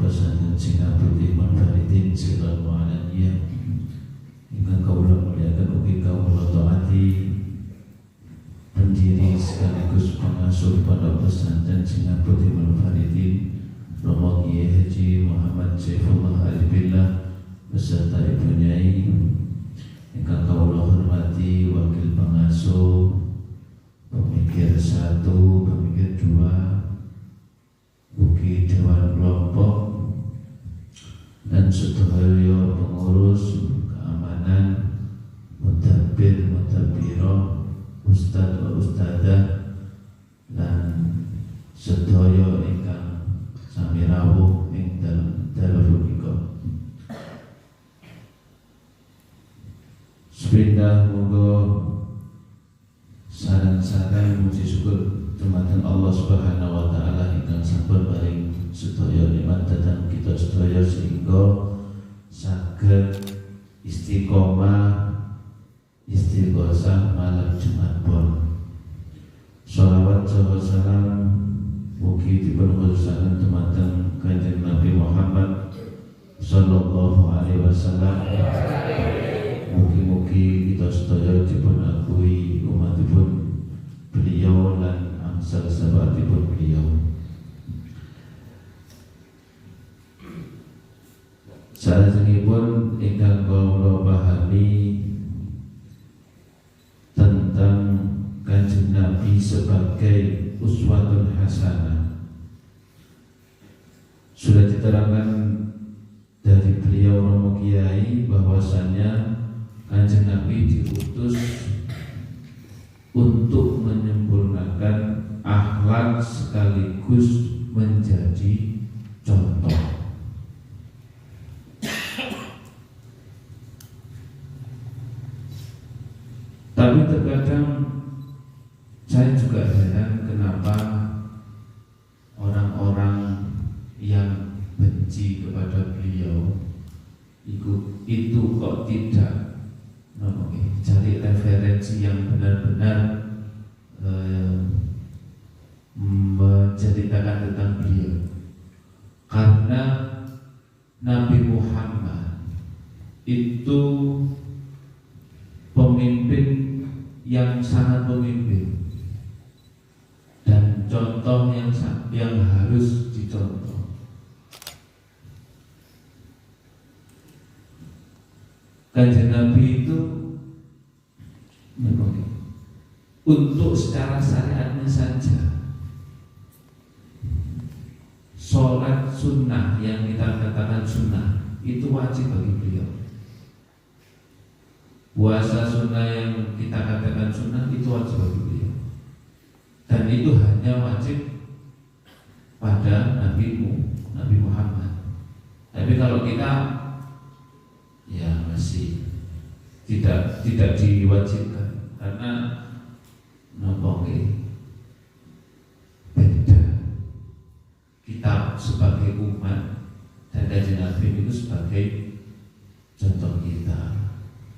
pesantren Singapura Manfaridin Sirul Mu'alaniyah ingkang kawula muliakan ugi kawula taati pendiri sekaligus pengasuh Pondok Pesantren Singapura Manfaridin Romo Kiai Haji Muhammad Saifullah Alibillah beserta Ibu Nyai ingkang kawula hormati wakil pengasuh, pemikir 1, pemikir 2, ugi dewan kelompok dan sedaya pengurus keamanan, mutabbir, mutabbiro, ustadz wa ustadzah dan sedaya ingkang sami rawuh ing dalem dalu punika. Sepindah monggo saran-saran muji syukur dumateng Allah Subhanahu wa taala ingkang sampun paring sedaya nikmat dhateng kita sedaya sehingga saged istiqomah istighosah malam Jumat Pon. Shalawat salam mugi dipun khususaken dumateng Kanjeng Nabi Muhammad sallallahu alaihi wasallam. Mugi-mugi kita sedaya dipun akui umatipun beliau lan angsal sahabatipun beliau. Salajengipun ingkang kula pahami tentang Kanjeng Nabi sebagai uswatun hasanah sudah diterangkan dari beliau Romo Kiai bahwasannya Kanjeng Nabi diutus untuk menyempurnakan akhlak sekaligus menjadi contoh. Tapi terkadang saya juga heran kenapa orang-orang yang benci kepada beliau itu kok tidak cari referensi yang benar-benar menceritakan tentang beliau. Karena Nabi Muhammad itu pemimpin yang sangat pemimpin dan contoh yang harus dicontoh. Kanjeng Nabi itu untuk secara syariatnya saja, sholat sunnah yang kita katakan sunnah itu wajib bagi beliau. Puasa sunnah yang kita katakan sunnah itu wajib bagi beliau. Dan itu hanya wajib pada Nabi Muhammad. Tapi kalau kita ya masih tidak diwajibkan karena beda kita sebagai umat dan Kanjeng Nabi itu sebagai contoh kita,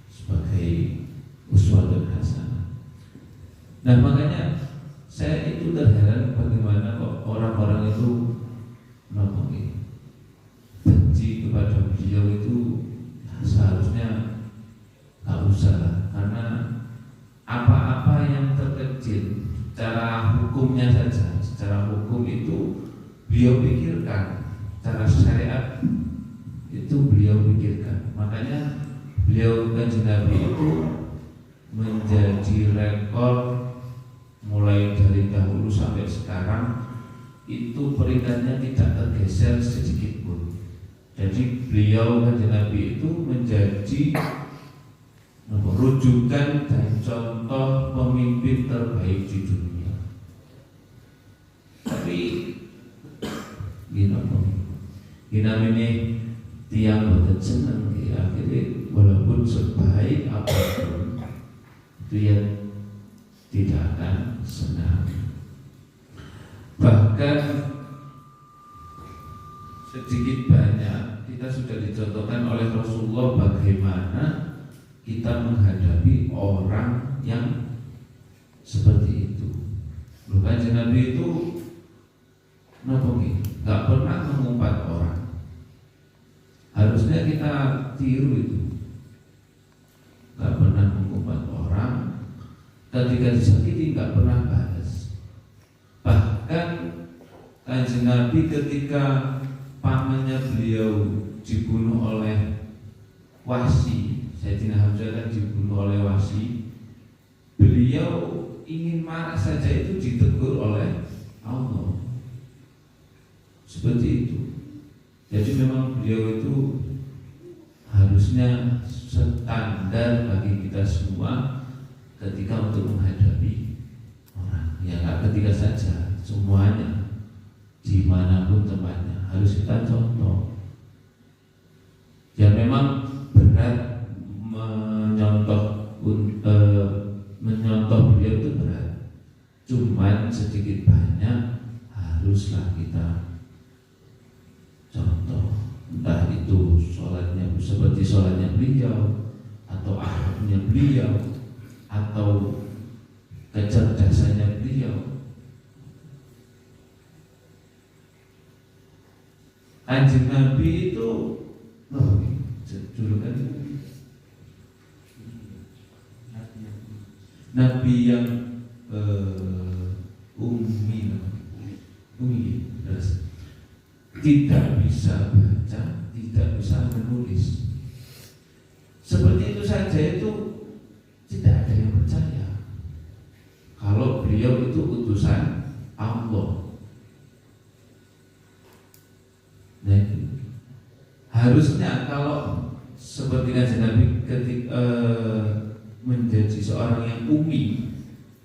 sebagai uswatun hasanah. Nah makanya saya itu terheran bagaimana kok orang-orang itu benci kepada beliau itu. Seharusnya tak usah, karena apa-apa yang terkecil secara hukumnya saja, secara hukum itu beliau pikirkan, secara syariat itu beliau pikirkan. Makanya beliau Kanjeng Nabi itu menjadi rekor mulai dari dahulu sampai sekarang itu peringkatnya tidak tergeser sedikit pun. Jadi beliau Kanjeng Nabi itu menjadi rujukan dan contoh pemimpin terbaik di dunia. Tapi gina ini tiang boten seneng akhirnya walaupun sebaik apapun itu ya tidak akan senang. Bahkan sedikit banyak kita sudah dicontohkan oleh Rasulullah bagaimana kita menghadapi orang yang seperti itu. Kanjeng Nabi itu nggak pernah mengumpat orang. kita tiru itu. Nggak pernah mengumpat orang, ketika disakiti nggak pernah balas. Bahkan Kanjeng Nabi ketika pamannya beliau dibunuh oleh Wahsy, Sayyidina Hamzah kan dibunuh oleh Wahsy, beliau ingin marah saja itu ditegur oleh Allah. Seperti itu. Jadi memang beliau itu harusnya standar bagi kita semua ketika untuk menghadapi orang. Ya nggak ketika saja, semuanya, dimanapun tempatnya harus kita contoh. Ya memang berat menyontoh beliau itu berat. Cuman sedikit banyak haruslah kita contoh. Entah itu sholatnya seperti sholatnya beliau, atau akhlaknya beliau, atau kecerdasannya beliau. Kanjeng Nabi itu julukan Nabi yang ummi, tidak bisa baca, tidak bisa menulis. Seperti itu saja itu tidak ada yang percaya kalau beliau itu utusan Allah. Nah, harusnya kalau seperti Kanjeng Nabi ketika menjadi seorang yang ummi,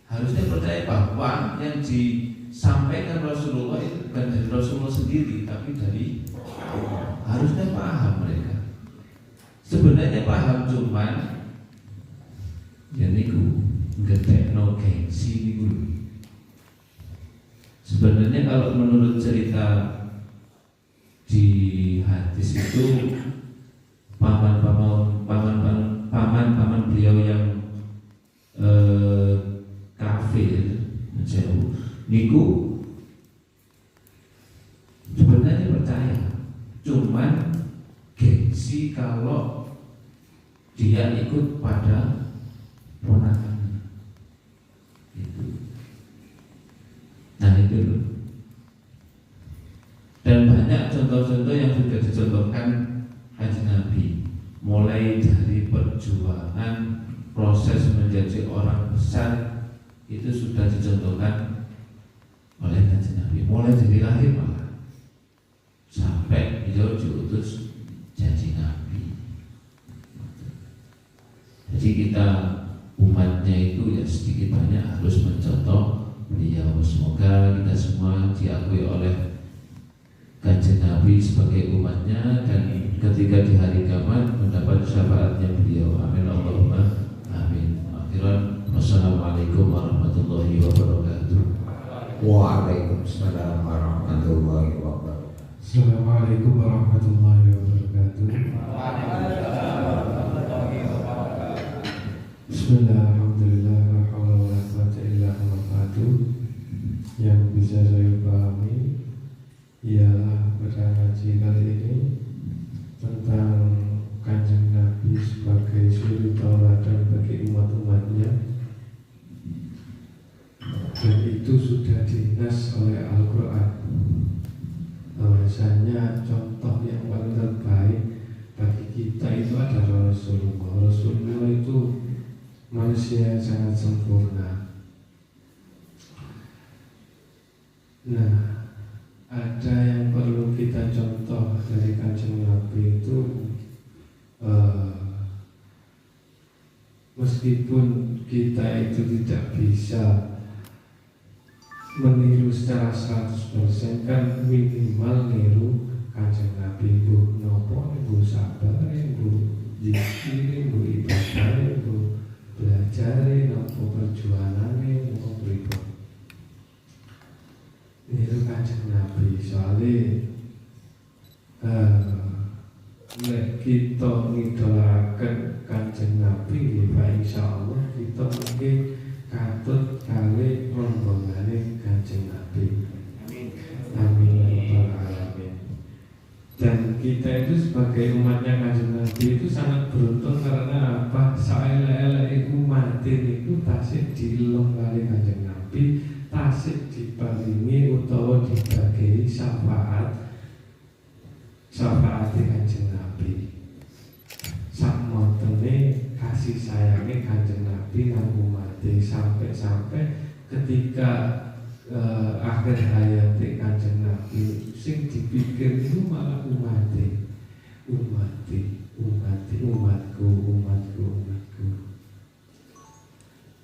harusnya percaya bahwa yang disampaikan Rasulullah itu bukan dari Rasulullah sendiri, tapi dari Allah. Harusnya paham mereka. Sebenarnya paham, cuman ya niku ngetekno gengsi niku. Sebenarnya kalau menurut cerita di hadis itu paman beliau yang kafir jauh niku sebenarnya percaya, cuman gengsi kalau dia ikut pada ponakan itu. Nah itu loh. Dan banyak contoh-contoh yang sudah dicontohkan Kanjeng Nabi, mulai dari perjuangan proses menjadi orang besar itu sudah dicontohkan oleh Kanjeng Nabi, mulai dari lahir malah sampai beliau diutus jadi Nabi. Jadi kita umatnya itu ya sedikit banyak harus mencontoh beliau. Semoga kita semua diakui oleh Kanjeng Nabi sebagai umatnya, dan ketika di hari kiamat mendapat syafaatnya beliau. Amin Allahumma amin. Akhiran, wassalamualaikum warahmatullahi wabarakatuh. Waalaikumsalam warahmatullahi wabarakatuh. Assalamualaikum warahmatullahi wabarakatuh. Bismillah, alhamdulillah, la haula wa la quwwata illa billah. Yang bisa saya pahami ialah pada ngaji kali ini tentang Kanjeng Nabi sebagai suri tauladan bagi umat-umatnya, dan itu sudah dinas oleh Al-Quran. Bahwasanya contoh yang paling terbaik bagi kita itu adalah Rasulullah. Rasulullah itu manusia yang sangat sempurna. Nah, ada yang perlu kita contoh dari Kanjeng Nabi itu, meskipun kita itu tidak bisa meniru secara 100%, kan minimal niru Kanjeng Nabi. Bu nopo, bu sabar, bu zikir, bu ibadah, bu belajar, nopo perjuangan, nopo berikut niru Kanjeng Nabi. Soalnya kita ngidolakan Kanjeng Nabi, ya insyaallah kita mungkin katut kali rombongane Kanjeng Nabi. Amin. Amin ya rabbal alamin. Dan kita itu sebagai umatnya Kanjeng Nabi itu sangat beruntung karena apa? Saelek-elek umat itu tasik dielong kali Kanjeng Nabi, tasik diparingi utawa dibagi syafaat Kanjeng Nabi. Sakmotene kasih sayangnya Kanjeng Nabi nang umat sampai ketika akhir hayat Kanjeng Nabi sing dipikir itu malah umatku.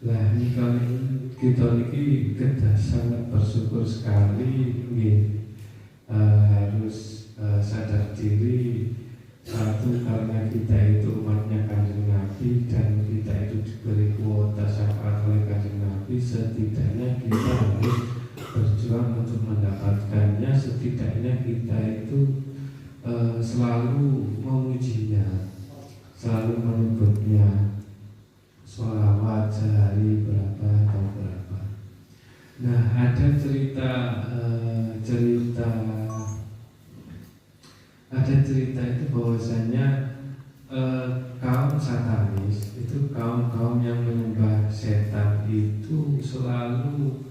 Lah ini kali kita ini sangat bersyukur sekali harus sadar diri. Satu, karena kita itu umatnya Kanjeng Nabi dan kita itu diberi kuota syafaat oleh Kanjeng Nabi, setidaknya kita harus berjuang untuk mendapatkannya. Setidaknya kita itu selalu memujinya, selalu menyebutnya sholawat sehari berapa atau berapa. Nah, ada cerita itu bahwasanya kaum satanis itu kaum yang menyembah setan itu selalu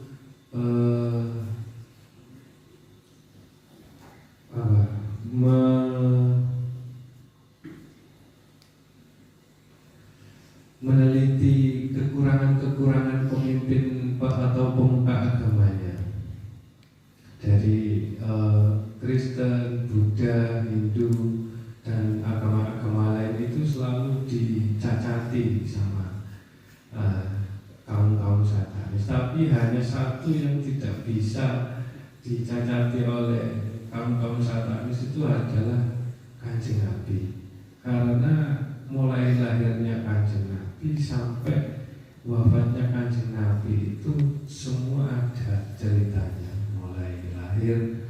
meneliti kekurangan pemimpin atau pemuka agamanya. Dari Kristen, Buddha, Hindu, dan agama-agama lain itu selalu dicacati sama kaum-kaum satanis. Tapi hanya satu yang tidak bisa dicacati oleh kaum-kaum satanis itu adalah Kanjeng Nabi. Karena mulai lahirnya Kanjeng Nabi sampai wafatnya Kanjeng Nabi itu semua ada ceritanya. Mulai lahir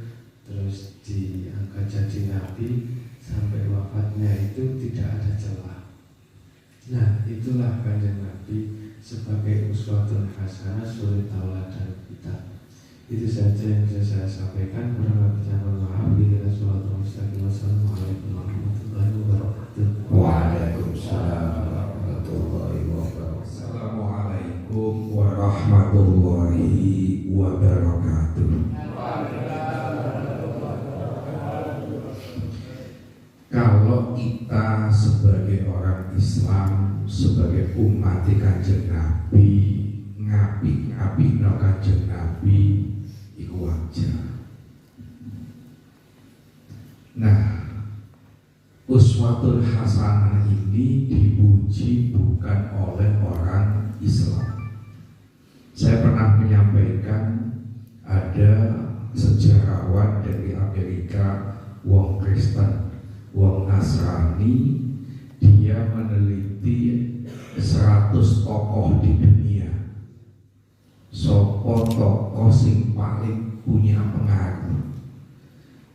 terus diangkat jadi Nabi sampai wafatnya itu tidak ada celah. Nah, itulah Kanjeng Nabi sebagai uswatun hasanah, suri tauladan kita. Itu saja yang bisa saya sampaikan. Kurang lebihnya mohon maaf. Billahi sholatul mustaqim. Wassalamualaikum warahmatullahi wabarakatuh. Waalaikumsalam warahmatullahi wabarakatuh. Assalamualaikum warahmatullahi wabarakatuh. Kalau kita sebagai orang Islam, sebagai umat Kanjeng Nabi, ngapi no Kanjeng Nabi, itu wajar. Nah, uswatul hasanah ini dipuji bukan oleh orang Islam. Saya pernah menyampaikan ada sejarawan dari Amerika, wong Kristen, wong Nasrani, dia meneliti 100 tokoh di dunia. Sopo tokoh sing paling punya pengaruh.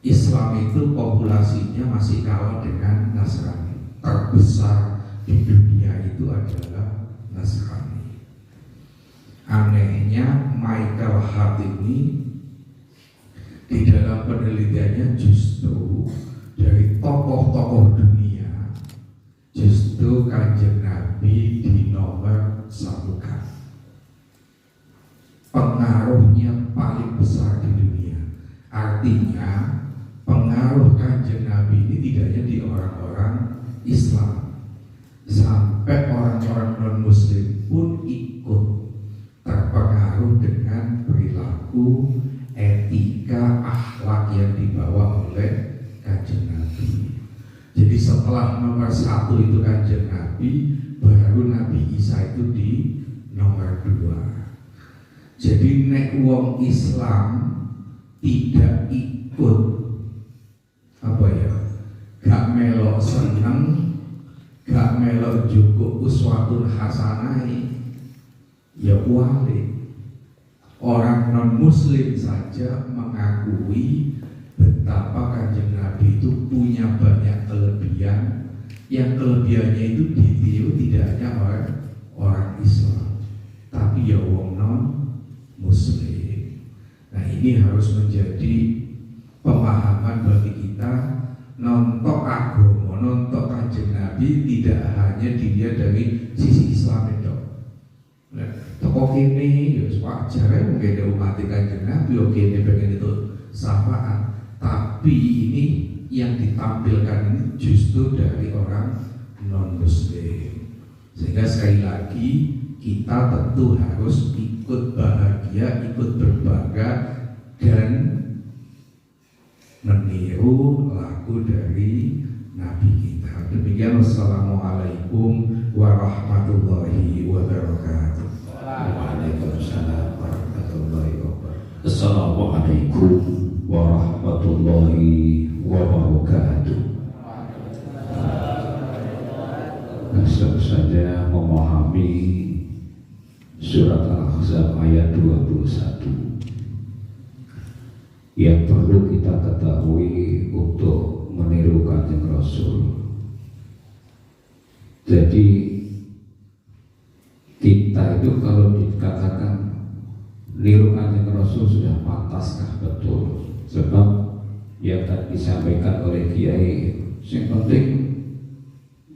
Islam itu populasinya masih kalah dengan Nasrani. Terbesar di dunia itu adalah Nasrani. Anehnya Michael Hart ini di dalam penelitiannya justru dari tokoh-tokoh dunia, justru Kanjeng Nabi di nomor 1 kan. Pengaruhnya paling besar di dunia. Artinya pengaruh Kanjeng Nabi ini tidak hanya di orang-orang Islam, sampai orang-orang non-Muslim pun ikut terpengaruh dengan perilaku, etika, akhlak yang dibawa oleh Kanjeng Nabi. Jadi setelah nomor 1 itu Kanjeng Nabi, baru Nabi Isa itu di nomor 2. Jadi nek wong Islam tidak ikut gak melok seneng, gak melok juga uswatul hasanah, ya wali. Orang non muslim saja mengakui betapa Kanjeng Nabi itu punya banyak kelebihan, yang kelebihannya itu ditiru tidak hanya oleh orang Islam, tapi ya wong non muslim. Nah, ini harus menjadi pemahaman bagi kita. Nabi tidak hanya dilihat dari sisi Islam itu. Nah, toko kini ya wajar ya mungkin ada umat Kanjeng Nabi, oke ini pengen itu syafaat. Tapi ini yang ditampilkan ini justru dari orang non Muslim. Sehingga sekali lagi kita tentu harus ikut bahagia, ikut berbangga dan meniru laku dari Nabi kita. Demikian, wassalamualaikum warahmatullahi wabarakatuh. Waalaikumsalam warahmatullahi wabarakatuh. Assalamualaikum warahmatullahi wabarakatuh. Langsung saja memahami surat Al-Ahzab ayat 21 yang perlu kita ketahui untuk meniru Kanjeng Rasul. Jadi kita itu kalau dikatakan niru Kanjeng Rasul sudah pantaskah? Betul. Sebab yang tadi disampaikan oleh Kiai, yang penting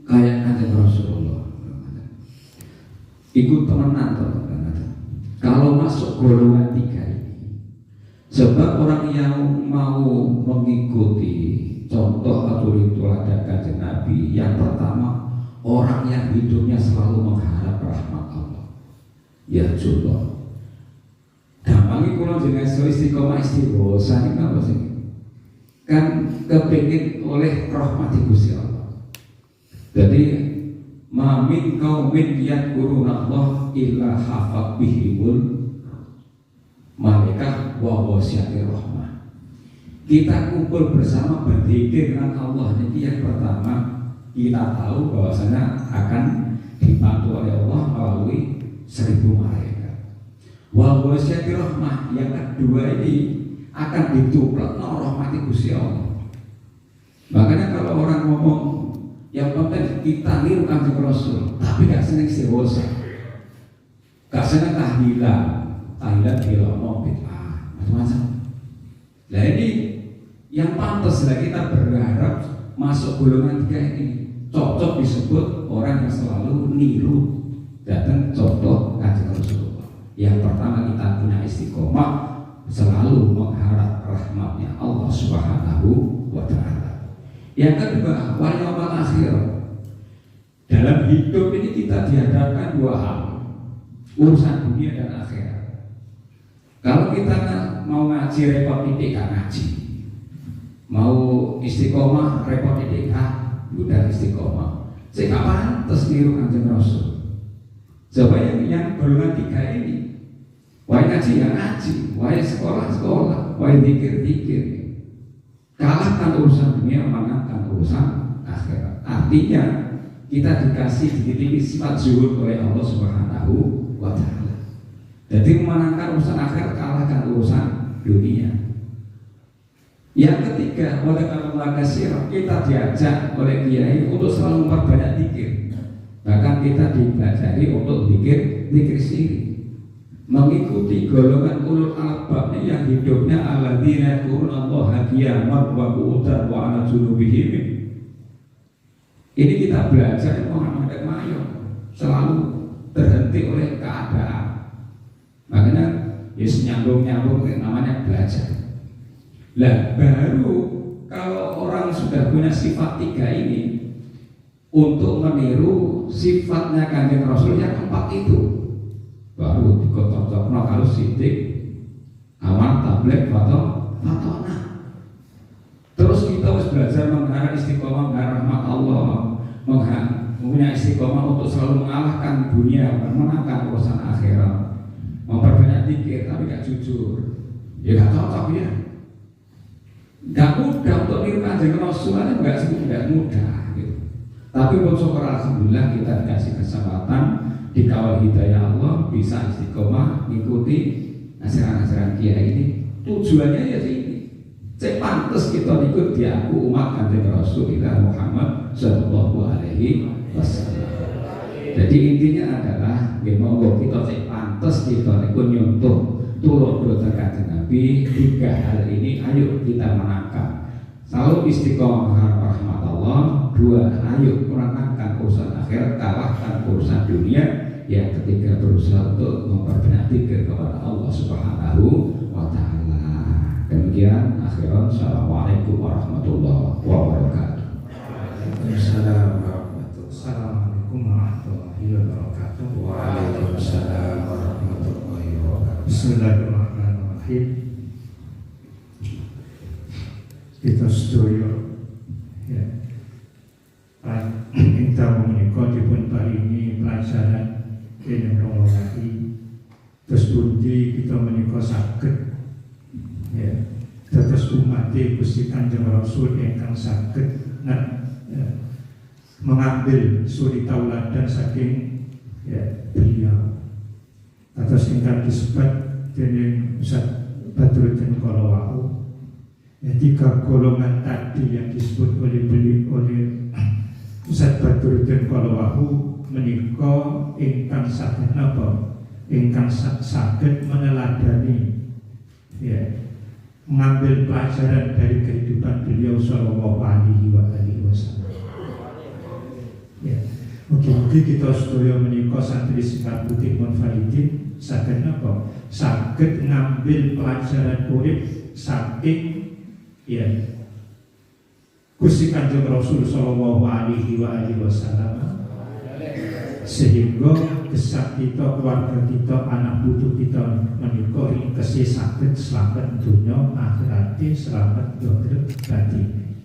kayak Kanjeng Rasulullah. Ikut temenan teman-teman. Kalau masuk golongan 3 ini, sebab orang yang mau mengikuti contoh atau teladan Kanjeng Nabi, yang pertama orang yang hidupnya selalu mengharap rahmat Allah. Ya Allah. Gampang iki kula jenengan istiqomah istighosa niku apa sih? Kan kepengin oleh rahmat Gusti Allah. Jadi mamin qaumin yadkuruna Allah illa hafat bihimul malaikah wa wasyatir rahmah. Kita kumpul bersama berzikir dengan Allah. Jadi yang pertama kita tahu bahwasanya akan dibantu oleh Allah melalui 1000 malaikat. Wa wasyatir rahmah, yang kedua ini akan ditumpulkan rahmat Gusti Allah. Makanya kalau orang ngomong yang penting kita niru Kanjeng Rasul, tapi gak seneng istighosah, gak seneng tahlilan dilomo bid'ah, macam-macam. Nah ini yang pantas lah kita berharap masuk golongan 3 ini, cocok disebut orang yang selalu niru datang contoh Kanjeng Rasul. Yang pertama kita punya istiqomah, selalu mengharap rahmatnya Allah Subhanahu wa Ta'ala. Yang kedua, wal yaumil akhir. Dalam hidup ini kita dihadapkan 2 hal, urusan dunia dan akhirat. Kalau kita mau ngaji repot titik gak ngaji, mau istiqomah repot titik udah istiqomah. Saya pantes niru Kanjeng Rasul. Coba yang golongan 3 ini, wae ngaji ya ngaji, wae sekolah, wae dikir. Kalahkan urusan dunia, menangkan urusan akhirat. Artinya kita dikasih sedikit sifat zuhud oleh Allah Subhanahu wa Ta'ala. Jadi memenangkan urusan akhirat, kalahkan urusan dunia. Yang ketiga, oleh Allah kasirah, kita diajak oleh kiai untuk selalu memperbanyak zikir. Bahkan kita dipelajari untuk zikir sendiri, mengikuti golongan ulul albab yang hidupnya alladzina yadhkuruna qiyaman wa qu'udan wa 'ala junubihim. Ini kita belajar Muhammad Mayo selalu terhenti oleh keadaan. Makanya nyambung namanya belajar. Lah baru kalau orang sudah punya sifat 3 ini, untuk meniru sifatnya Kanjeng Rasul yang 4 itu, baru dikotok-kotok kalau sidik aman tablet fatona. Terus kita harus belajar mengharap istiqomah, mengharap rahmat Allah, punya istiqomah untuk selalu mengalahkan dunia, memenangkan urusan akhirat, memperbanyak zikir tapi gak jujur, ya gak cocok ya. Gak mudah untuk niru Kanjeng Rasul, gak mudah gitu. Tapi bersyukur alhamdulillah kita dikasih kesempatan, dikawal hidayah Allah, bisa istiqomah mengikuti ajaran-ajaran kiai ini. Tujuannya ya ini, cek pantes kita ikut diaku umat Kanjeng Rasulullah Muhammad Sallallahu Alaihi Wasallam. Jadi intinya adalah gimana kita cek pantes kita ikut nyontoh turun dosa Kanjeng Nabi. 3 hal ini ayo kita menangkap. Selalu istiqomah rahmat Allah, Allah. Dua, ayo menangkan urusan akhirat, kalahkan urusan dunia. Yang ketiga, berusaha untuk memperbanyak zikir kepada Allah Subhanahu wa Ta'ala. Demikian akhiran. Assalamualaikum warahmatullahi wabarakatuh. Assalamualaikum warahmatullahi wabarakatuh. Waalaikumsalam warahmatullahi wabarakatuh. Bismillahirrahmanirrahim. Kita sedaya ya, kita menika dipun paringi pelajaran dening Romorai. Terus pundi kita menika saged ya, dados umat Gusti Kanjeng Rasul ingkang saged mengambil suri tauladan saking ya, beliau. Atas ingkang disebut dening Ustaz Badruddin Qalawau. Ya, tiga golongan tadi yang disebut oleh Ustaz Badruddin Qalawau menika ingkang saged napa? Ingkang saged meneladani ya, mengambil pelajaran dari kehidupan beliau sallallahu alaihi wasallam. Ya, mungkin kita sedaya menika santri Sekar Putih Monfaidin saged napa? Saged ngambil pelajaran urip saking ya Gusti Kanjeng Rasul sallallahu alaihi wasallam, sehingga gesah kita, keluarga kita, anak putu kita menika ringkes saged selamat dunya akhirat, selamat dohir batin.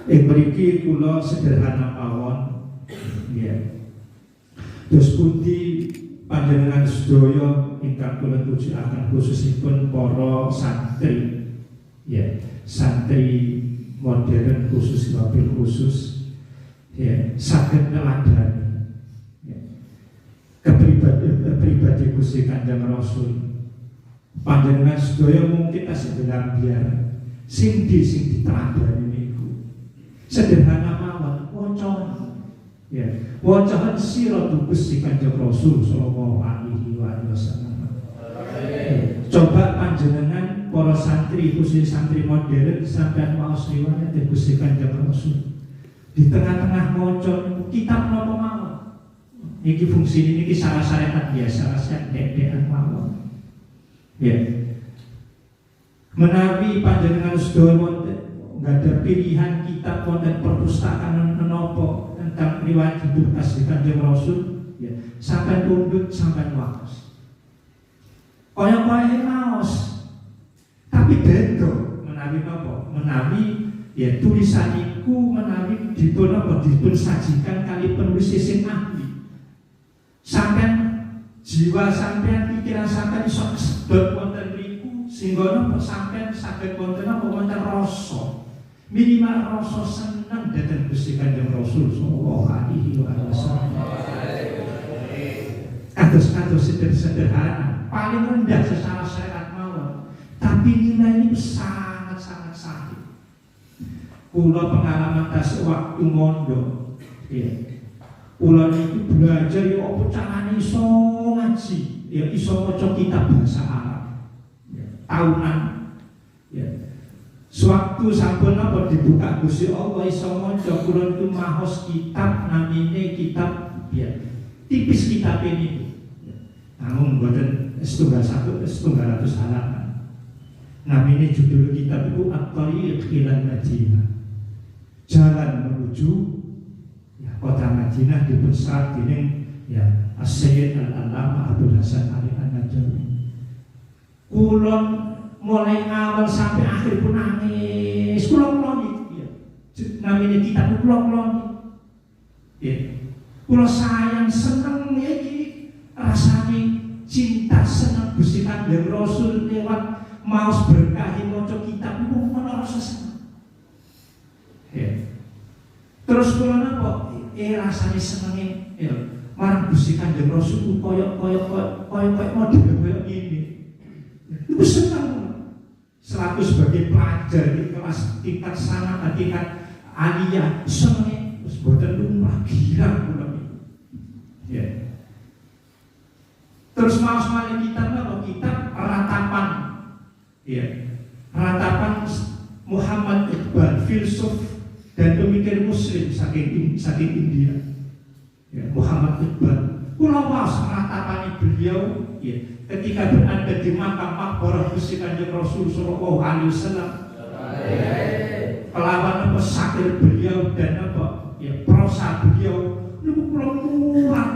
Mriki kula sederhana mawon ya. Terus pundi panjenengan sedaya ingkang kula tujuaken khususipun para santri ya, santri modern khusus wabil khusus ya, saged neladani ya, kepribadi Gusti Kanjeng Rasul. Panjenengan sedaya mungkin sebelah biar sing diteladani niku sederhana mawon, wacan ya, wacan siratul Gusti Kanjeng Rasul sallallahu alaihi wasallam. Coba panjenengan para santri, khusus santri modern sampai maos riwayat Gusti Kanjeng Rasul di tengah-tengah maca kitab napa mawon. Iki fungsi ini salah syariat biasa, salah dek-dekan mawon. Ya. Menawi panjenengan sedaya nggak ada pilihan kitab wonten perpustakaan menapa tentang riwayat hidup Gusti Kanjeng Rasul, ya, sampai tunduk sampai waos. Kaya-kaya maos, tapi beda menawi napa? Menawi ya tulisan iku menawi dipun apa dipun sajikan kali penulis sing ahli. Sampeyan jiwa sampeyan, pikiran sampeyan iso kesedot wonten mriku sehingga napa sampeyan saged wonten apa wonten rasa. Minimal rasa seneng dhateng Gusti Kanjeng Rasul sallallahu alaihi wasallam. Kados-kados sederhana, paling rendah secara syariat mawon, tapi nilai ini sangat-sangat sahih. Kula pengalaman tas waktu mondok, ya. Kula niku belajar ya apa carane iso ngaji, ya iso maca kitab bahasa Arab. Ya, tahunan. Ya. Sewaktu sampun apa dibuka Gusti Allah iso maca, kula itu mahos kitab namine kitab ya. Tipis kitab ini. Namun mboten setunggal 100 halaman. Namine judul kitab itu At-Thariq ila Madinah. Jalan menuju ya, kota Madinah dipersat dening ya As-Sayyid Al-Allamah Abdul Hasan Ali An-Najawi. Kulon mulai awal sampai akhir pun nangis. Kulon ya. Namine kitab kulon. Ya. Kulon sayang seneng iki rasane cinta seneng Gusti Kanjeng Rasul lewat maos berkahi maca kitab niku ana rasa seneng. Ya. Terus kula napa? Rasane senenge ya marang Gusti Kanjeng Rasul koyo model koyo ngene. Iku seneng. Selaku sebagai pelajar di kelas tingkat sanad, tingkat aliyah, senenge wis boten lumrah girang kula niku. Ya. Terus maos malih kitab apa? Kitab ratapan. Ya. Ratapan Muhammad Iqbal, filsuf dan pemikir Muslim saking India, ya, Muhammad Iqbal. Kula waos ratapane beliau, ya, ketika berada di makam makbarah Gusti Kanjeng Rasul sallallahu alaihi wasallam. Kelawan apa sakit beliau dan apa ya prosa beliau niku kula murah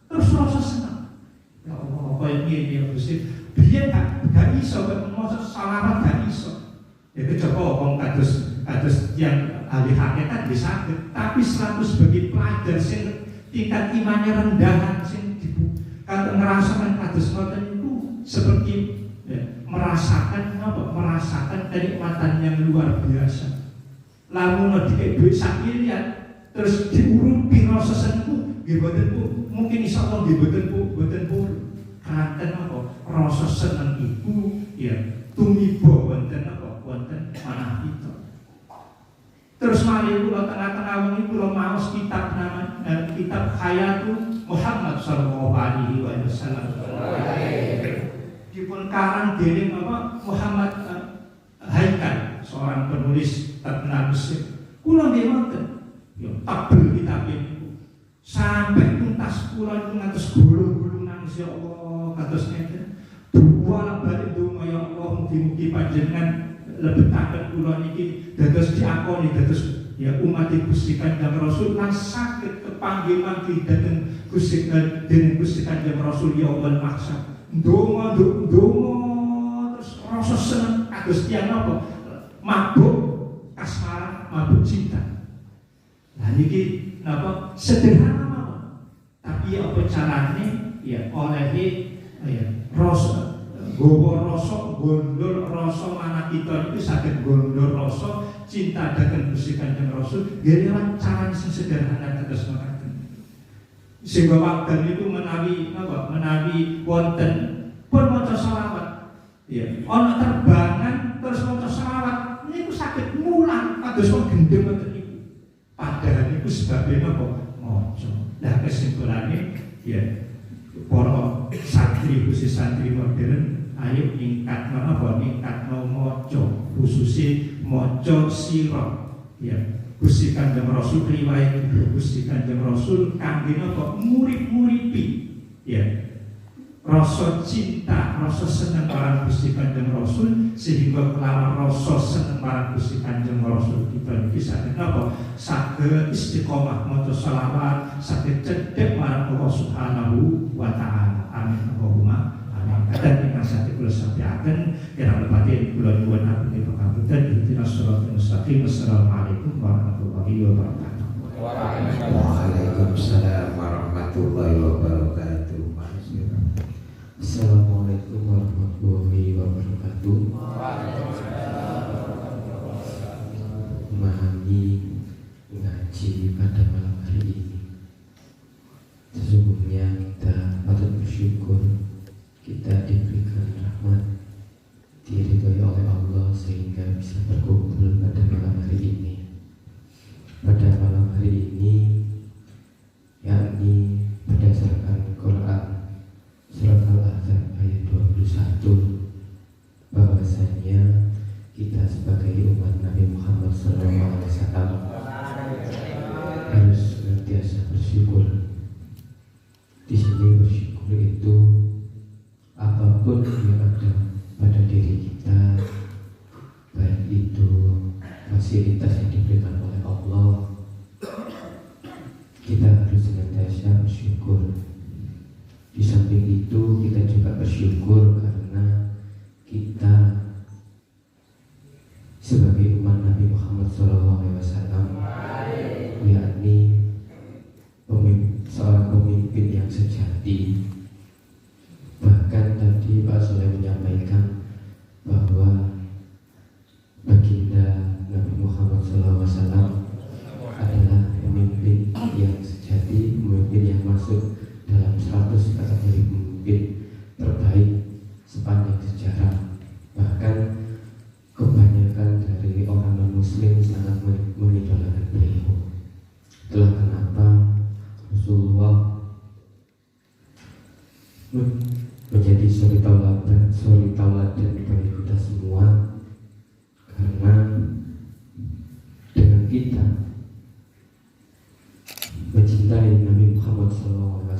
terus rasa senang. Ya Allah, kaya ngene ya Gusti. Biyen gak iso maca selawat gak iso. Ya kejaba wong kados yang ahli hakikat bisa, tapi selalu sebagai pelajar sing tingkat imannya rendahan sing kalau ngerasakan kados ngoten itu seperti ya, merasakan kenikmatan yang luar biasa. Lamun dikek duit sak miliar terus diurupi rasa senengku nggih boten Bu, mungkin insyaallah nggih boten Bu. Kanten apa rasa seneng iku ya tumiba wonten apa wonten manah kita. Terus mari kula tengah-tengah wengi kula maos kitab kitab Hayatul Muhammad sallallahu alaihi wasallam. Dipun karang dening apa Muhammad Haikal, seorang penulis terkenal Mesir. Kula nggih wonten ya tabel kitab niku. Sampai tuntas kula niku ngantos gulung-gulung nangis ya Allah kados ngeten. Dua balik donga ya Allah mugi-mugi panjenengan lebetaken kula niki dados diakoni dados ya umat Gusti Kanjeng Rasul lan saged kepanggih mangki dhateng Gusti Kanjeng Rasul ya Allah maksa. Donga terus rasa seneng kados tiyang apa mabuk kasmaran mabuk cinta. Nah niki napa sederhana mawon. Tapi apa carane ya olehe ya rasa gowo rasa gondol rasa manah kita itu saged gondol rasa cinta dhateng Gusti Kanjeng Rasul lewat cara sing sederhana kados mekaten. Sehingga wekdal niku menawi wonten pun maca selawat. Ya, ana terbangan terus maca selawat niku saged mulang kados wong gendeng ngoten niku. Padahal niku sebabnya apa? Maca. Lah kesimpulane ya para santri khusus santri modern ayo ningkatno maca khususnya maca sira ya Gusti Kanjeng Rasul riwayat Gusti Kanjeng Rasul kangge napa murid-muripi ya rasa cinta rasa seneng marang Gusti Kanjeng Rasul sehingga kelawan rasa seneng marang Gusti Kanjeng Rasul kita bisa napa saged istiqomah maca selawat saged cedhek marang Allah Subhanahu wa taala. Amin Allahumma amin. Kadang ingkang saged kula sampaiaken kirang lebih kula nyuwun apunten pangapunten ihdinas shiratal mustaqim. Assalamualaikum warahmatullahi wabarakatuh. Waalaikumsalam warahmatullahi wabarakatuh. Assalamualaikum warahmatullahi wabarakatuh. Memahami ngaji pada malam hari ini, sesungguhnya kita patut bersyukur kita diberikan rahmat, diridhoi oleh Allah sehingga bisa berkumpul pada malam hari ini. Pada malam hari ini, yakni berdasarkan Quran Surat Al-Ahzab ayat 21, bahwasanya kita sebagai umat Nabi Muhammad SAW harus senantiasa bersyukur. Di sini bersyukur itu apapun yang ada pada diri kita, baik itu fasilitas yang diberikan oleh Allah, kita harus senantiasa bersyukur. Di samping itu kita juga bersyukur karena kita sebagai umat Nabi Muhammad SAW, yakni seorang pemimpin yang sejati. Bahkan tadi Pak Soleh menyampaikan bahwa baginda Nabi Muhammad SAW adalah pemimpin yang sejati, pemimpin yang masuk dalam 100 kategori pemimpin terbaik sepanjang sejarah. Bahkan kebanyakan dari orang non-muslim sangat mengidolakan beliau. Itulah kenapa Rasulullah menjadi suri tauladan bagi kita semua, karena dengan kita mencintai Nabi Muhammad SAW,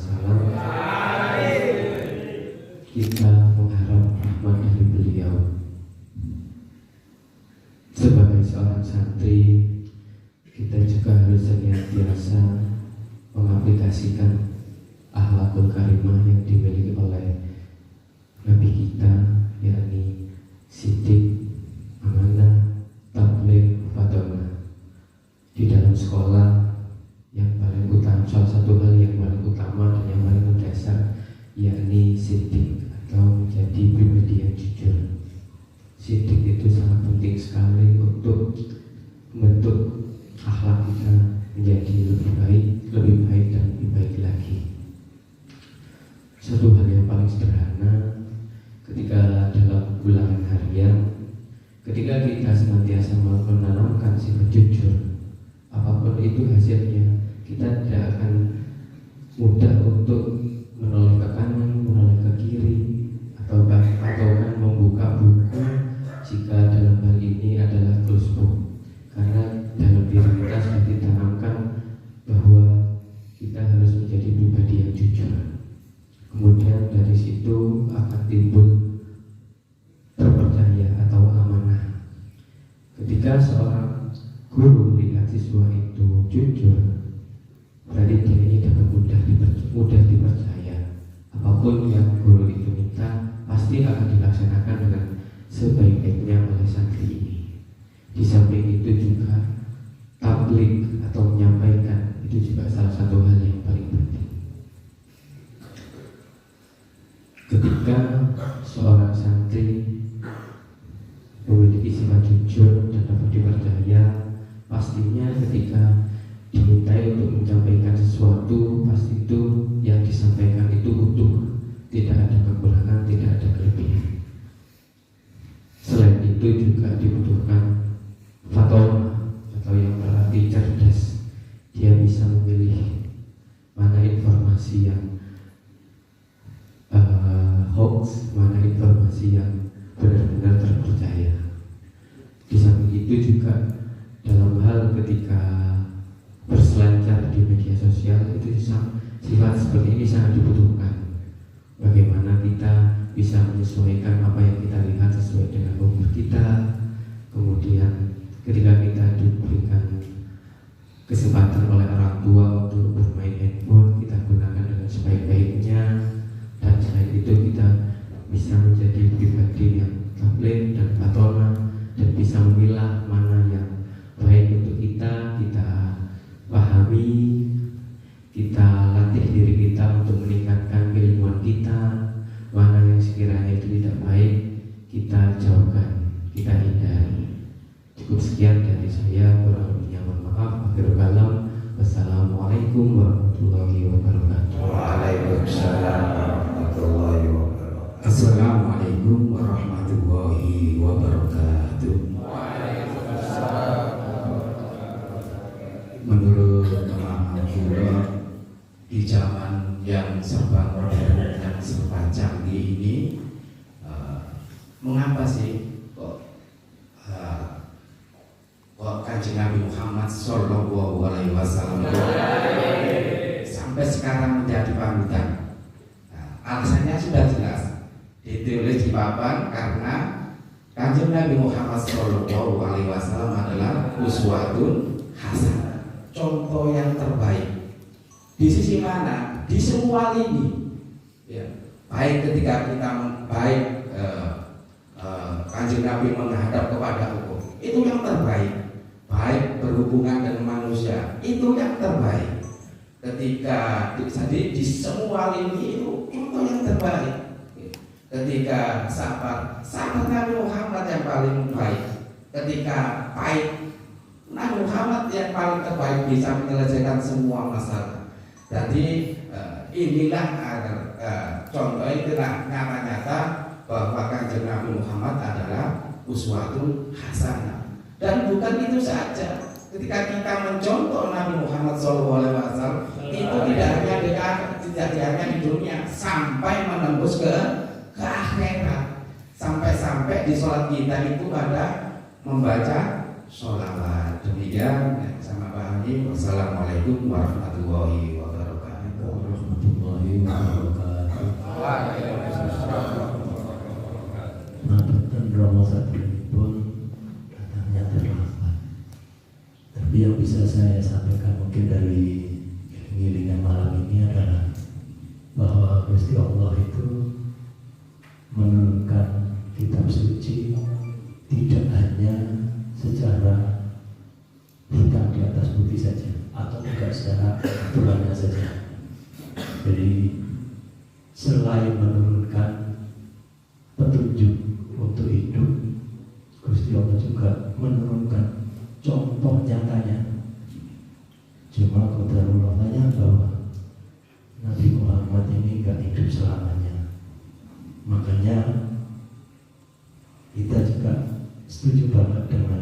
kita mengharap rahmat dari beliau. Sebagai seorang santri, kita juga harus senantiasa mengaplikasikan akhlakul karimah yang dimiliki oleh Nabi kita, yakni sidik, amanah, tabligh, fadhona. Di dalam sekolah yang paling utama, salah satu hal yang paling utama dan yang paling mendasar, yakni sidik atau menjadi pribadi yang jujur. Sidik itu sangat penting sekali untuk membentuk akhlak kita menjadi lebih baik dan lebih baik lagi. Satu hal yang paling sederhana, ketika dalam ulangan harian, ketika kita senantiasa menanamkan sifat jujur, apapun itu hasilnya, kita tidak akan mudah untuk menoleh ke kanan, menoleh ke kiri, atau bahkan membuka buku jika dalam hal ini adalah close book. Karena dalam diri kita sudah ditanamkan bahwa kita harus menjadi pribadi yang jujur. Kemudian dari situ akan timbul terpercaya atau amanah. Ketika seorang guru lihat siswa itu jujur, berarti dia ini dapat mudah dipercaya. Apapun yang guru itu minta pasti akan dilaksanakan dengan sebaik-baiknya oleh santri ini. Di samping itu juga tabligh atau menyampaikan itu juga salah satu hal yang paling penting. Ketika seorang santri memiliki sifat jujur dan dapat dipercaya, pastinya ketika dimintai untuk menyampaikan sesuatu, pasti itu yang disampaikan itu utuh, tidak ada kekurangan, tidak ada kelebihan. Selain itu juga dibutuhkan fatwa atau yang berarti cerdas. Dia bisa memilih mana informasi yang hoax, mana informasi yang benar-benar terpercaya. Di samping itu juga dalam hal ketika berselancar di media sosial, itu sifat seperti ini sangat dibutuhkan. Bagaimana kita bisa menyesuaikan apa yang kita lihat sesuai dengan umur kita. Kemudian ketika kita diberikan kesempatan oleh orang tua untuk bermain handphone, kita gunakan dengan sebaik-baiknya. Dan selain itu kita bisa menjadi pribadi yang tabligh dan fadhona, dan bisa memilah mana yang baik untuk kita pahami, kita latih diri kita untuk meningkatkan keilmuan kita. Mana yang sekiranya itu tidak baik, kita jauhkan, kita hindari. Cukup sekian dari saya, kurang lebihnya mohon maaf. Akhirul kalam, wassalamualaikum warahmatullahi wabarakatuh. Waalaikumsalam warahmatullahi wabarakatuh. Assalamualaikum warahmatullahi wabarakatuh. Menurut pemahaman kula, di zaman yang serba modern dan serba canggih ini, mengapa sih kok Kanjeng Nabi Muhammad Sallallahu Alaihi Wasallam sampai sekarang menjadi panutan? Alasannya sudah jelas, ditulis di papan karena Kanjeng Nabi Muhammad Sallallahu Alaihi Wasallam adalah uswatun hasanah, contoh yang terbaik. Di sisi mana? Di semua lini. Ya. Baik ketika kita Kanjeng Nabi menghadap kepada hukum, itu yang terbaik. Baik berhubungan dengan manusia, itu yang terbaik. Ketika di semua lini itu yang terbaik. Ketika sahabat Nabi Muhammad yang paling baik. Ketika baik, Nabi Muhammad yang paling terbaik bisa menyelesaikan semua masalah. Jadi inilah contoh, itulah nyata-nyata bahwa Kanjeng Nabi Muhammad adalah uswatun hasanah. Dan bukan itu saja, ketika kita mencontoh Nabi Muhammad SAW, itu tidak hanya di dunia, sampai menembus ke akhirat. Sampai di sholat kita itu ada membaca sholawat. Demikian sama pahami. Wassalamualaikum warahmatullahi wabarakatuh. Warahmatullahi wabarakatuh. Ngapunten Romo saderengipun katanya terlambat. Tapi yang bisa saya sampaikan mungkin dari gilingan malam ini adalah bahwa Gusti Allah itu menurunkan kitab suci tidak hanya secara hitam di atas putih saja atau juga secara aturannya saja. Jadi selain menurunkan petunjuk untuk hidup, Gusti Allah juga menurunkan contoh nyatanya. Cuma qadarullah bahwa Nabi Muhammad ini gak hidup selamanya. Makanya kita juga setuju banget dengan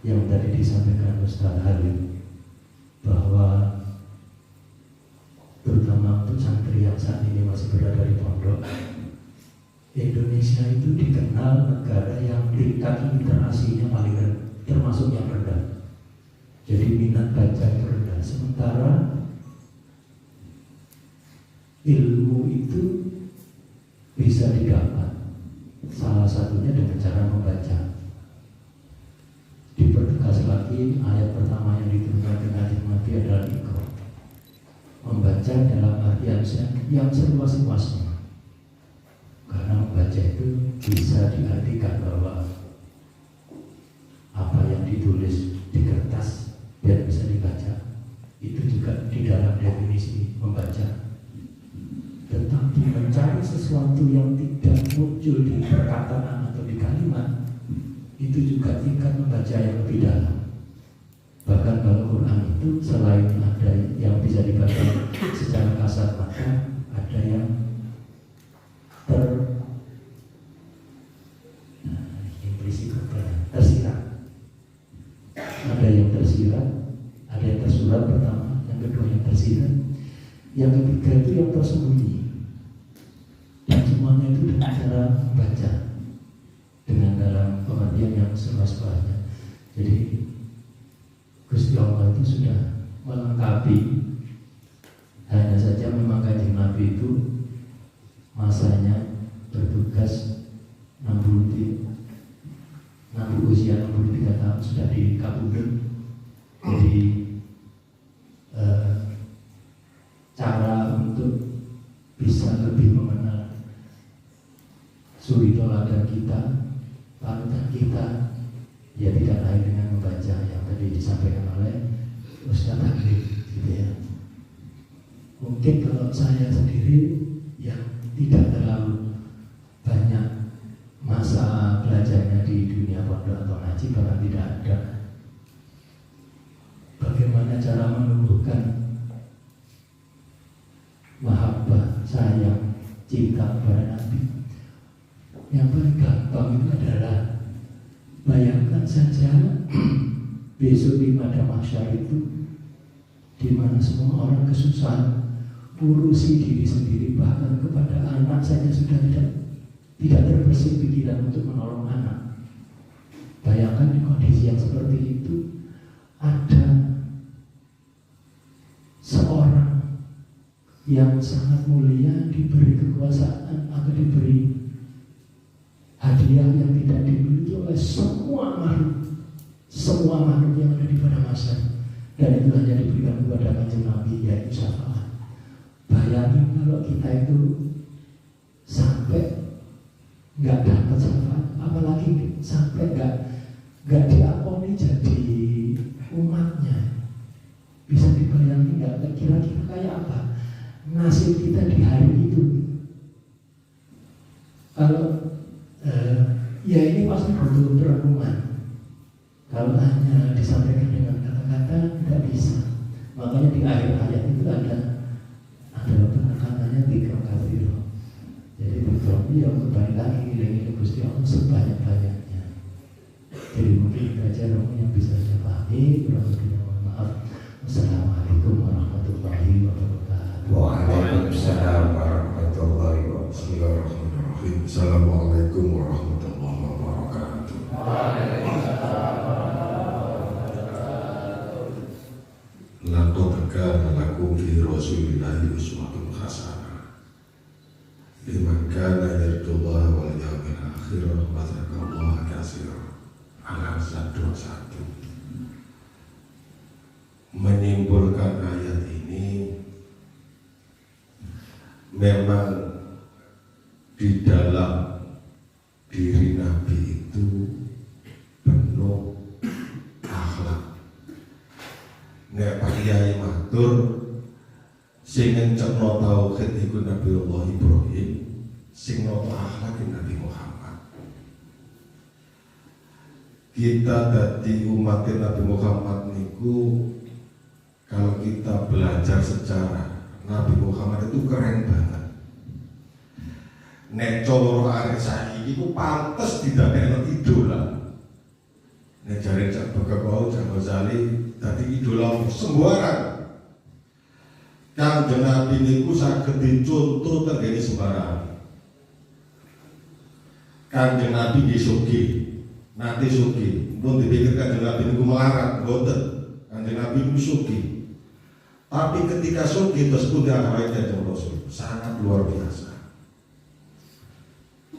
yang tadi disampaikan Ustaz Halim, bahwa terutama untuk santri yang saat ini masih berada di pondok, Indonesia itu dikenal negara yang tingkat literasinya paling rendah, termasuk yang rendah. Jadi minat baca rendah, sementara ilmu itu bisa didapat salah satunya dengan cara membaca. Dipertegas lagi ayat pertama yang diturunkan ke Nabi adalah Iqra. Membaca dalam artian yang seluas-luasnya. Karena membaca itu bisa diartikan bahwa apa yang ditulis di kertas biar bisa dibaca, itu juga di dalam definisi membaca. Tetapi mencari sesuatu yang tidak muncul di perkataan atau di kalimat, itu juga tingkat membaca yang lebih dalam. Bahkan kalau Quran itu selain ada yang bisa dibaca secara kasar mata, ada yang tersirat. Ada yang tersirat, ada yang tersurat pertama, yang kedua yang tersirat, yang ketiga itu yang tersembunyi. Dan semuanya itu dengan cara membaca dengan dalam pengertian yang seluas-luasnya. Jadi Gusti Allah itu sudah melengkapi. Hanya saja memang Kanjeng Nabi itu masanya bertugas 63 tahun sudah di Kabundut. Jadi cara untuk bisa lebih mengenal suri toladan kita, panutan kita, ya tidak lain dengan membaca yang tadi disampaikan oleh Ustaz Hakim, gitu ya. Mungkin kalau saya sendiri yang tidak terlalu banyak masa belajarnya di dunia pondok atau ngaji, bahkan tidak ada. Bagaimana cara menumbuhkan mahabbah, sayang, cinta kepada Nabi? Yang paling gampang itu adalah bayangkan saja besok di padang mahsyar itu, di mana semua orang kesusahan, urusi diri sendiri, bahkan kepada anak saja sudah tidak terbersih pikiran untuk menolong anak. Bayangkan di kondisi yang seperti itu ada seorang yang sangat mulia diberi kekuasaan atau diberi hadiah yang tidak dimiliki oleh semua makhluk yang ada di padang mahsyar, dan itu hanya diberikan kepada Kanjeng Nabi, yaitu syafaat. Bayangin kalau kita itu sampai nggak dapat syafaat, apalagi sampai nggak diakoni jadi umatnya. Bisa dibayangin nggak? Kira-kira kayak apa nasib kita di hari itu? Kalau ya ini pasti butuh perenungan. Kalau hanya disampaikan dengan kata-kata tidak bisa. Makanya di akhir ayat itu ada penekatannya tiga kafir. Jadi berarti yang kembali lagi nilai Gusti Allah sebanyak-banyaknya. Jadi mungkin itu aja yang bisa saya pahami. Kurang lebihnya mohon maaf. Wassalamualaikum warahmatullahi wabarakatuh. Waalaikumsalam warahmatullahi wabarakatuh. Assalamualaikum warahmatullahi wabarakatuh. Waalaikumsalam. kana lakum fi rasulillahi uswatun hasanah liman kana yarjullaha wal yawmil akhir wa dzakarallaha katsiran. Al-Ahzab 21. Menyimpulkan ayat ini, memang di dalam diri Nabi itu penuh akhlak. Nek Pak Kiai matur sing ngencengno tauhid iku Nabiullah Ibrahim, sing noto akhlak Nabi Muhammad. Kita dadi umat Nabi Muhammad niku, kalau kita belajar sejarah, Nabi Muhammad itu keren banget. Nek coro arek saiki iku pantes didadekno idola. Nek jare Cak Bagawau, Cak Ghazali dadi idola sembarang. Kanjeng Nabi niku saged dicontoh tenggene sembarang. Kanjeng Nabi nggih sugih, nanti sugih. Pun dipikir Kanjeng Nabi niku melarat, mboten. Kanjeng Nabi niku sugih. Tapi ketika sugih terus pun diakhirat Kanjeng Rasul sangat luar biasa.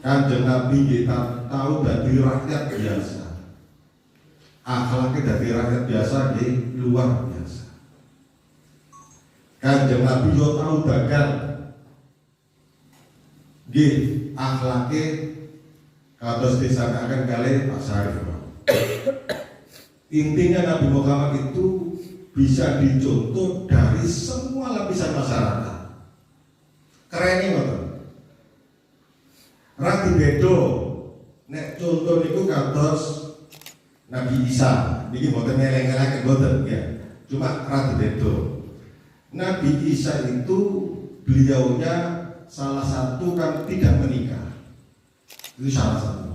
Kanjeng Nabi kita tahu dari rakyat biasa, akhlaknya dari rakyat biasa di luar biasa. Kanjeng Nabi yo tahu dagang, akhlaknya kados disangkakan kali Pak Syarif. Intinya Nabi Muhammad itu bisa dicontoh dari semua lapisan masyarakat. Keren ini Rati bedo, nek contoh niku kados Nabi Isa, niki mboten ngeleng-eleng mboten ya. Cuma rati bedo. Nabi Isa itu beliaunya salah satu kan tidak menikah. Itu salah satu.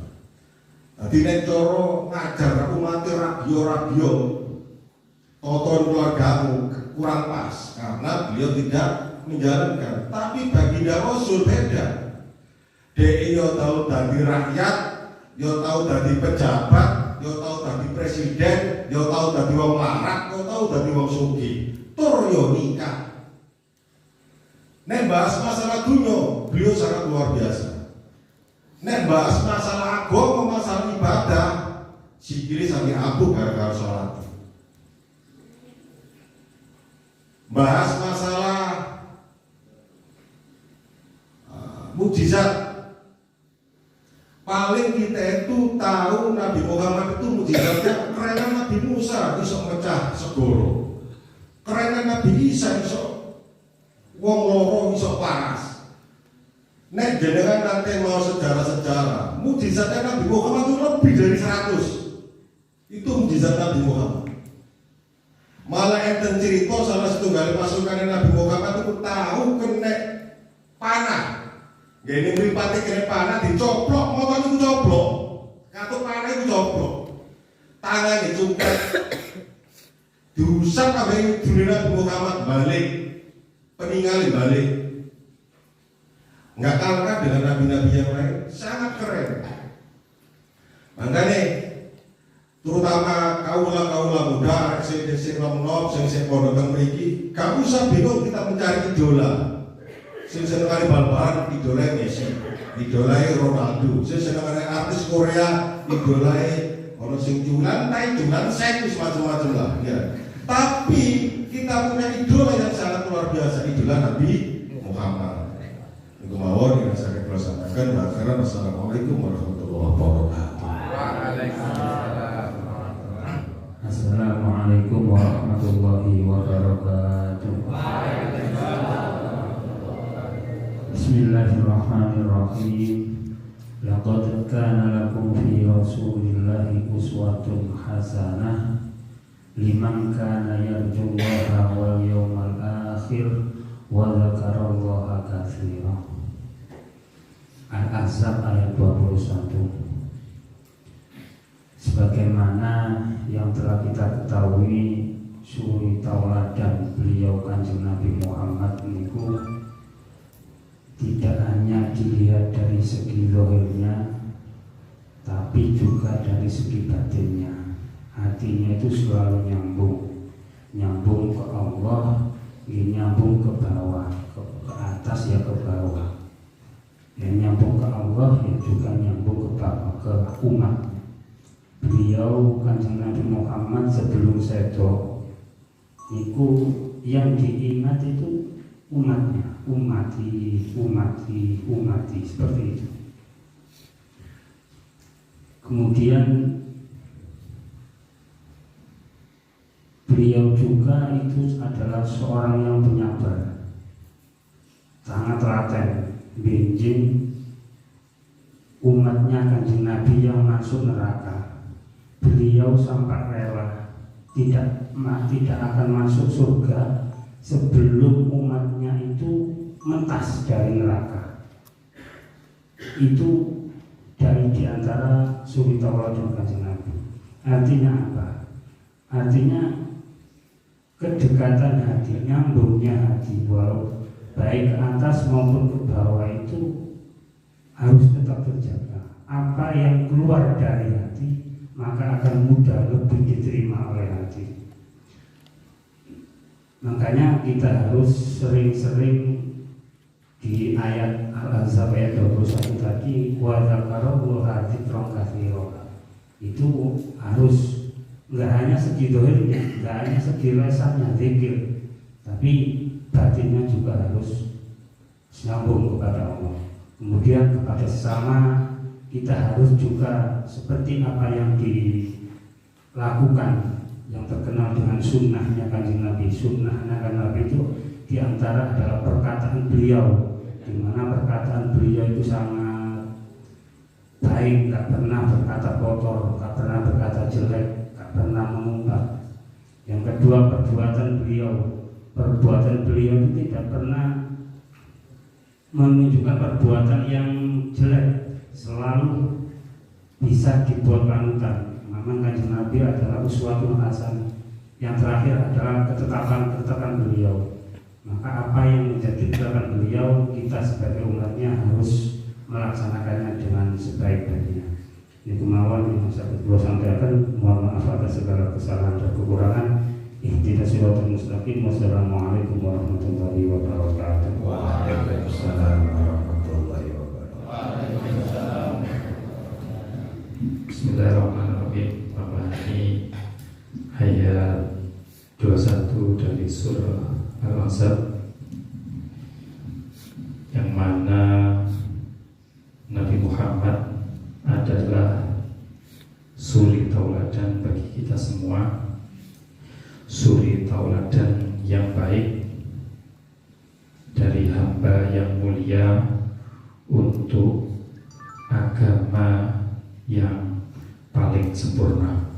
Jadi nek coro ngajar umat rabio, tonton keluargamu kurang pas karena beliau tidak menjalankan. Tapi baginda Rasul beda. Dia yo tahu dari rakyat, yo tahu dari pejabat, yo tahu dari presiden, yo tahu dari wong larat, yo tahu dari wong sugih. Tur yo nikah. Nek bahas masalah dunia, beliau sangat luar biasa. Nek bahas masalah agama, masalah ibadah, sikile sampai abu gara-gara sholat. Bahas masalah mukjizat. Paling kita itu tahu Nabi Muhammad itu mukjizatnya kerenan Nabi Musa bisa mecah segoro, kerenan Nabi Isa bisa wong loro bisa panas. Nek jenengan nanti mau sejarah-sejarah, mukjizatnya Nabi Muhammad itu lebih dari 100. Itu mukjizat Nabi Muhammad. Malah enten cerita salah satu kali pasukan Nabi Muhammad itu tahu kena panah. Gini mripate kene panah dicoplok, motor itu coplok. Katuk panah itu coplok. Tangan dicungket. Diusap kabeh dunia Muhammad balik. Peninggali balik. Enggak kalah dengan nabi-nabi yang lain, sangat keren. Makanya terutama kaula muda, sing nom-nom, sing pondok teng mriki, gak usah bingung kita mencari idola. Sing seneng kali bal-balan idolae Messi, idolae Ronaldo. Sing seneng kali artis Korea, idolae ono sing jualan seks macam-macam lah ya. Tapi kita punya idola yang sangat luar biasa, idola Nabi Muhammad. Itu mawon yang saya sampaikan. Wassalamualaikum warahmatullahi wabarakatuh. Assalamualaikum warahmatullahi wabarakatuh. Bismillahirrahmanirrahim. Laqad kana lakum fi Rasulillahi uswatun hasanah liman kana yarjullaha wal yawmal akhir wa dzakarallaha katsiran. Al-Ahzab ayat 21. Sebagaimana yang telah kita ketahui, suri tauladan beliau Kanjeng Nabi Muhammad niku tidak hanya dilihat dari segi zahirnya, tapi juga dari segi batinnya. Hatinya itu selalu nyambung ke Allah, umat. Beliau Kanjeng Nabi Muhammad sebelum sedo itu yang diingat itu umatnya, umati seperti itu. Kemudian beliau juga itu adalah seorang yang penyabar, sangat telaten, benjing umatnya Kanjeng Nabi yang masuk neraka. Beliau sampai rela tidak akan masuk surga sebelum umatnya itu mentas dari neraka. Itu dari diantara suri tauladan Kanjeng Nabi. Artinya apa? Artinya kedekatan hati, nyambungnya hati, walau baik ke atas maupun ke bawah itu harus tetap terjaga. Apa yang keluar dari hati maka akan mudah lebih diterima oleh hati. Makanya kita harus sering-sering di ayat Al-Ahzab ayat 21 tadi, wa dzakarallaha dzikran katsiran. Itu harus nggak hanya segi dohirnya, nggak hanya segi lesannya zikir, tapi batinnya juga harus nyambung kepada Allah. Kemudian kepada sesama kita harus juga seperti apa yang dilakukan, yang terkenal dengan sunnahnya Kanjeng Nabi. Sunnahnya Kanjeng Nabi itu diantara adalah perkataan beliau, di mana perkataan beliau itu sangat baik, nggak pernah berkata kotor, nggak pernah berkata jelek, nggak pernah mengumpat. Yang kedua, perbuatan beliau itu tidak pernah menunjukkan perbuatan yang jelek, selalu bisa dibuat panutan. Memang Kanjeng Nabi adalah uswatun hasanah. Yang terakhir adalah ketetapan beliau. Maka apa yang menjadi ketetapan beliau, kita sebagai umatnya harus melaksanakannya dengan sebaik-baiknya. Ini kemauan yang saya berdua sampaikan. Mohon maaf atas segala kesalahan dan kekurangan. Ihdinas siratal mustaqim. Wassalamualaikum warahmatullahi wabarakatuh. Waalaikumsalam warahmatullahi wabarakatuh. Bismillahirrahmanirrahim. Bapak ini ayat 21 dari surah Al-Ahzab, yang mana Nabi Muhammad adalah suri tauladan bagi kita semua, suri tauladan yang baik dari hamba yang mulia untuk agama yang paling sempurna.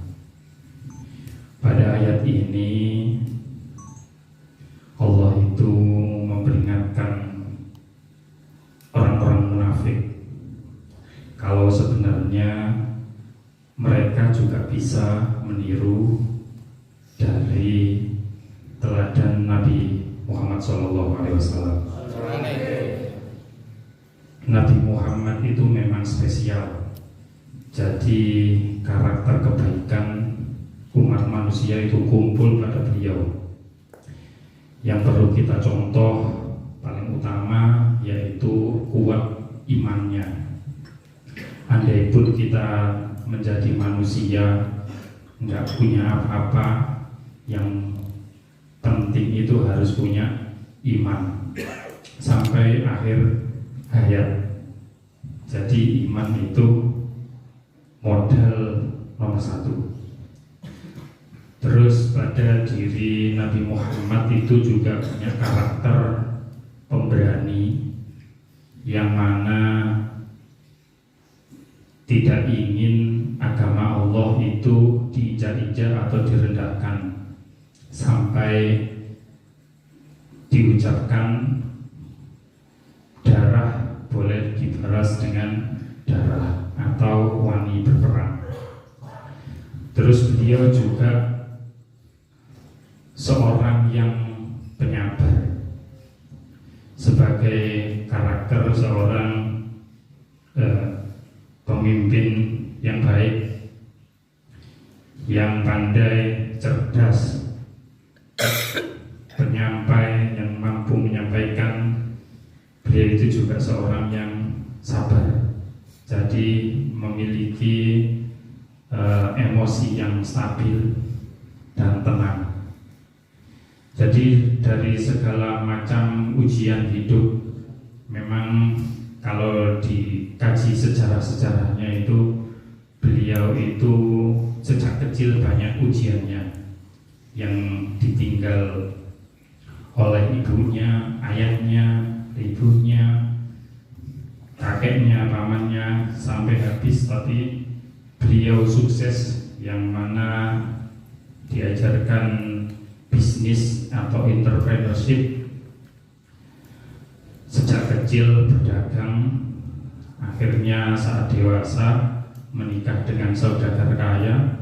Pada ayat ini Allah itu memperingatkan orang-orang munafik kalau sebenarnya mereka juga bisa meniru dari teladan Nabi Muhammad SAW. Nabi Muhammad itu memang spesial. Jadi karakter kebaikan umat manusia itu kumpul pada beliau. Yang perlu kita contoh paling utama yaitu kuat imannya. Andai pun kita menjadi manusia nggak punya apa-apa, yang penting itu harus punya iman sampai akhir hayat. Jadi iman itu modal nomor 1. Terus pada diri Nabi Muhammad itu juga punya karakter pemberani, yang mana tidak ingin agama Allah itu diinjak-injak atau direndahkan, sampai diucapkan darah boleh dibalas dengan darah atau wani berperang. Terus beliau juga seorang yang penyabar, sebagai karakter seorang pemimpin yang baik, yang pandai, cerdas, penyampai, yang mampu menyampaikan. Beliau itu juga seorang yang sabar. Jadi memiliki emosi yang stabil dan tenang. Jadi dari segala macam ujian hidup, memang kalau dikaji sejarah-sejarahnya itu, beliau itu sejak kecil banyak ujiannya yang ditinggal oleh ibunya, ayahnya, ibunya, kakeknya, pamannya, sampai habis. Tapi beliau sukses, yang mana diajarkan bisnis atau entrepreneurship sejak kecil, berdagang, akhirnya saat dewasa menikah dengan saudagar kaya,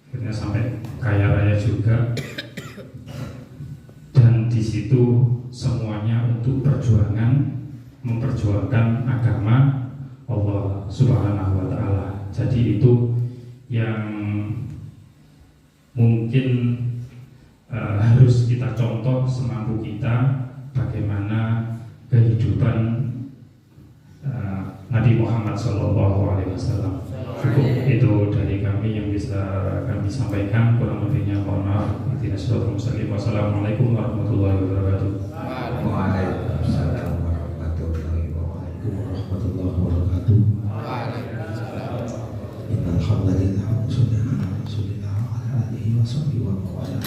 akhirnya sampai kaya raya juga. Dan di situ semuanya untuk memperjuangkan agama Allah Subhanahu wa Ta'ala. Jadi itu yang mungkin harus kita contoh semampu kita, bagaimana kehidupan Nabi Muhammad SAW. Cukup itu dari kami yang bisa kami sampaikan, kurang lebihnya mohon maaf. Wassalamualaikum warahmatullahi wabarakatuh. Waalaikumsalam warahmatullahi wabarakatuh. Innal hamdalillah wa sholli ala rasulillah wa ala alihi wa sahbihi wa man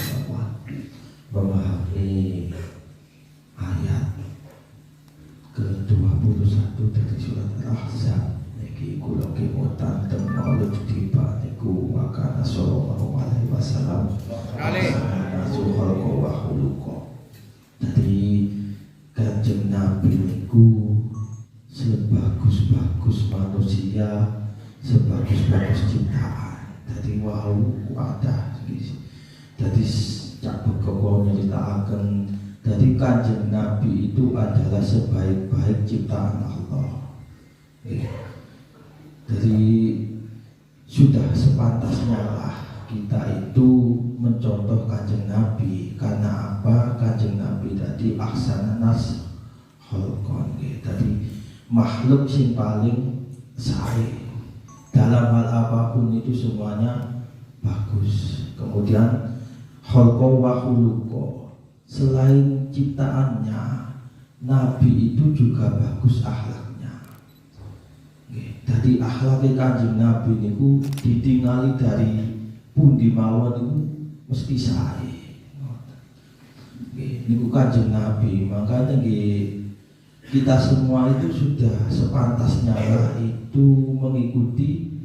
memahami ayat ke-21 dari surat Al-Ahzab niki kula kemutan teng maulid tiba niku wa kana sallallahu alaihi wasallam wa khuluqa. Jadi Kanjeng Nabi niku sebagus-bagus manusia, sebagus-bagus ciptaan. Jadi wau ada. Jadi Cak Begowo nyeritakan, jadi Kanjeng Nabi itu adalah sebaik-baik ciptaan Allah. Jadi sudah sepantasnya lah kita itu mencontoh Kanjeng Nabi. Karena apa? Kanjeng Nabi tadi ahsanan nas khalqan. Jadi makhluk yang paling sae. Dalam hal apapun itu semuanya bagus. Kemudian khalqa wa khuluqa, selain ciptaannya, Nabi itu juga bagus akhlaknya. Jadi akhlaknya Kanjeng Nabi niku ditingali dari pundi mawon niku mesti sae. Niku Kanjeng Nabi, makanya kita semua itu sudah sepantasnya lah itu mengikuti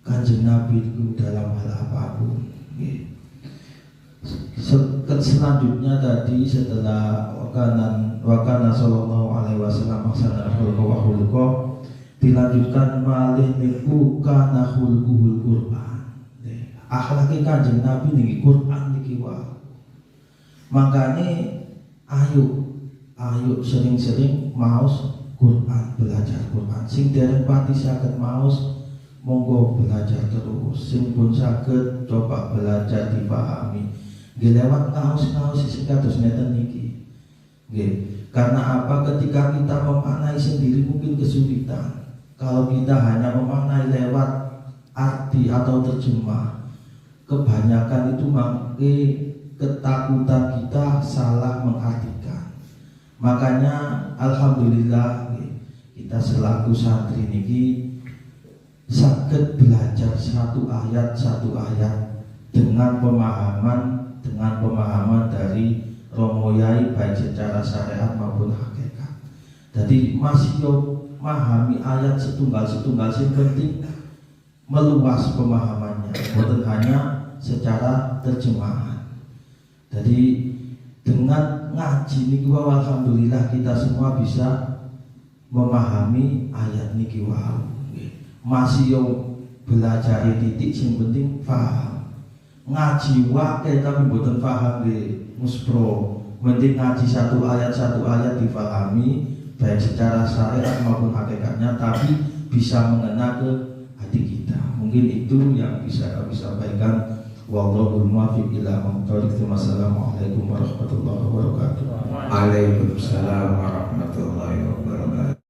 Kanjeng Nabi itu dalam hal apapun. Selanjutnya tadi setelah wakana sallallahu alaihi wasallam ahsana wa khuluqa, dilanjutkan malih niku kana khuluqul Quran. Akhlake Kanjeng Nabi niki Quran niki wae. Makane ayo sering-sering maos Quran, belajar Quran. Sing dereng pati saged maos monggo belajar terus. Sing pun saged coba belajar dipahami. Lewat kaos-kaos sing kados ngeten niki. Karena apa? Ketika kita memaknai sendiri mungkin kesulitan. Kalau kita hanya memaknai lewat arti atau terjemah, kebanyakan itu ketakutan kita salah mengartikan. Makanya alhamdulillah kita selaku santri niki saged belajar satu ayat dengan pemahaman dari Romo Yai baik secara syariat maupun hakikat. Jadi masih memahami ayat setunggal yang penting meluas pemahamannya, bukan hanya secara terjemahan. Jadi dengan ngaji niki alhamdulillah kita semua bisa memahami ayat niki wae. Masih belajar titik yang penting paham. Ngaji wae tapi mboten paham muspro. Penting ngaji satu ayat difahami baik secara syariat maupun hakikatnya, tapi bisa mengena ke hati kita. Mungkin itu yang bisa kami sampaikan. Wallahul muwaffiq ila aqwamit thoriq. Wassalamualaikum warahmatullahi wabarakatuh. Waalaikumsalam warahmatullahi wabarakatuh.